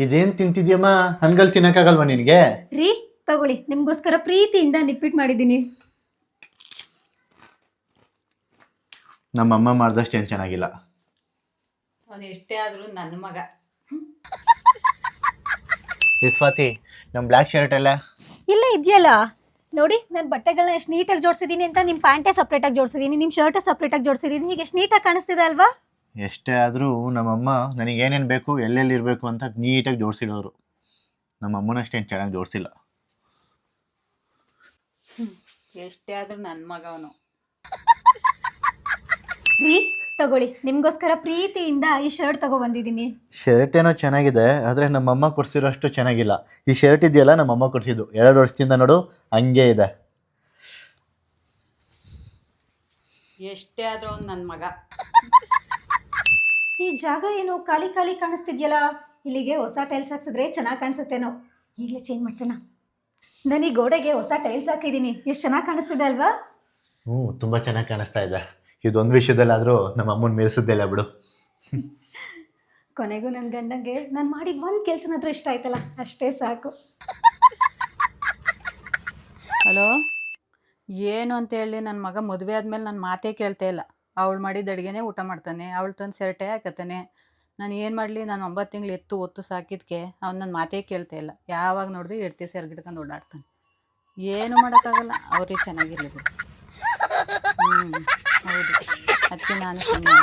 ಇದೇನ್ ತಿಂತಿದ್ಯಮ್ಮ? ಹಣ್ಗಳು ತಿನ್ನಕ್ಕಾಗಲ್ವಾ ನಿನಗೆ? ರೀ ತಗೊಳ್ಳಿ, ನಿಮ್ಗೋಸ್ಕರ ಪ್ರೀತಿಯಿಂದ ನಿಪ್ಪಿಟ್ಟು ಮಾಡಿದ್ದೀನಿ. ನಮ್ಮಮ್ಮ ಮಾಡ್ದಷ್ಟು ಏನು ಚೆನ್ನಾಗಿಲ್ಲ. ಅವನು ಎಷ್ಟೇ ಆದರೂ ನನ್ನ ಮಗ. ಸ್ವಾತಿ, ನಮ್ಮ ಬ್ಲ್ಯಾಕ್ ಶರ್ಟ್ ಎಲ್ಲ ಇಲ್ಲ ಇದೆಯಲ್ಲ ನೋಡಿ, ನಾನು ಬಟ್ಟೆಗಳನ್ನ ಎಷ್ಟು ನೀಟಾಗಿ ಜೋಡಿಸಿದ್ದೀನಿ ಅಂತ. ನಿಮ್ಮ ಪ್ಯಾಂಟೇ ಸಪ್ರೇಟಾಗಿ ಜೋಡಿಸಿದ್ದೀನಿ, ನಿಮ್ಮ ಶರ್ಟೇ ಸಪ್ರೇಟಾಗಿ ಜೋಡಿಸಿದ್ದೀನಿ. ಹೀಗೆ ಎಷ್ಟು ನೀಟಾಗಿ ಕಾಣಿಸ್ತಿದೆ ಅಲ್ವಾ? ಎಷ್ಟೇ ಆದರೂ ನಮ್ಮಮ್ಮ ನನಗೇನೇನು ಬೇಕು ಎಲ್ಲೆಲ್ಲಿ ಇರಬೇಕು ಅಂತ ನೀಟಾಗಿ ಜೋಡಿಸಿಡೋರು. ನಮ್ಮ ಅಮ್ಮನಷ್ಟೇನು ಚೆನ್ನಾಗಿ ಜೋಡಿಸಿಲ್ಲ. ಎಷ್ಟೇ ಆದರೂ ನನ್ನ ಮಗ ಅವನು. ರೀ ತಗೊಳ್ಳಿ, ನಿಮ್ಗೋಸ್ಕರ ಪ್ರೀತಿಯಿಂದ ಈ ಶರ್ಟ್ ತಗೊಬಂದಿದ್ದೀನಿ. ಶರ್ಟ್ ಏನೋ ಚೆನ್ನಾಗಿದೆ, ಆದರೆ ನಮ್ಮಮ್ಮ ಕೊಡಿಸಿರೋಷ್ಟು ಚೆನ್ನಾಗಿಲ್ಲ. ಈ ಶರ್ಟ್ ಇದೆಯಲ್ಲ ನಮ್ಮಮ್ಮ ಕೊಡಿಸಿದ್ದು 2 ವರ್ಷದಿಂದ, ನೋಡು ಹಂಗೆ ಇದೆ. ಎಷ್ಟೇ ಆದರೂ ಅವನು ನನ್ನ ಮಗ. ಈ ಜಾಗ ಏನು ಖಾಲಿ ಖಾಲಿ ಕಾಣಿಸ್ತಿದ್ಯಲ್ಲ, ಇಲ್ಲಿಗೆ ಹೊಸ ಟೈಲ್ಸ್ ಹಾಕ್ಸಿದ್ರೆ ಚೆನ್ನಾಗಿ ಕಾಣಿಸುತ್ತೇನೋ. ಈಗಲೇ ಚೇಂಜ್ ಮಾಡ್ಸೋಣ. ನಾನು ಈ ಗೋಡೆಗೆ ಹೊಸ ಟೈಲ್ಸ್ ಹಾಕಿದ್ದೀನಿ, ಎಷ್ಟು ಚೆನ್ನಾಗಿ ಕಾಣಿಸ್ತಿದೆ ಅಲ್ವಾ? ತುಂಬ ಚೆನ್ನಾಗಿ ಕಾಣಿಸ್ತಾ ಇದೆ. ಇದೊಂದು ವಿಷಯದಲ್ಲಾದರೂ ನಮ್ಮ ಅಮ್ಮನ ಮೀರಿಸಿದ್ದೆಲ್ಲ ಬಿಡು. ಕೊನೆಗೂ ನನ್ನ ಗಂಡಂಗೆ ನಾನು ಮಾಡಿದ ಒಂದು ಕೆಲಸನಾದ್ರೂ ಇಷ್ಟ ಆಯ್ತಲ್ಲ, ಅಷ್ಟೇ ಸಾಕು. ಹಲೋ, ಏನು ಅಂತ ಹೇಳಿ ನನ್ನ ಮಗ ಮದುವೆ ಆದಮೇಲೆ ನನ್ನ ಮಾತೇ ಕೇಳ್ತಾ ಇಲ್ಲ. ಅವಳು ಮಾಡಿದ ಅಡುಗೆನೇ ಊಟ ಮಾಡ್ತಾನೆ, ಅವಳು ತಂದು ಸೆರಟೆ ಹಾಕತ್ತಾನೆ. ನಾನು ಏನು ಮಾಡಲಿ? ನಾನು 9 ತಿಂಗಳು ಎತ್ತು ಒತ್ತು ಸಾಕಿದ್ಕೆ ಅವ್ನು ನನ್ನ ಮಾತೇ ಕೇಳ್ತಾ ಇಲ್ಲ. ಯಾವಾಗ ನೋಡಿದ್ರೆ ಎಡ್ತಿ ಸೆರಗಿಡ್ಕೊಂಡು ಓಡಾಡ್ತಾನೆ. ಏನು ಮಾಡೋಕ್ಕಾಗಲ್ಲ, ಅವ್ರಿಗೆ ಚೆನ್ನಾಗಿರ್ಲಿ ಬಿಡು. ಹೌದು, ಅದಕ್ಕೆ ನಾನು ಸುಮ್ಮನೆ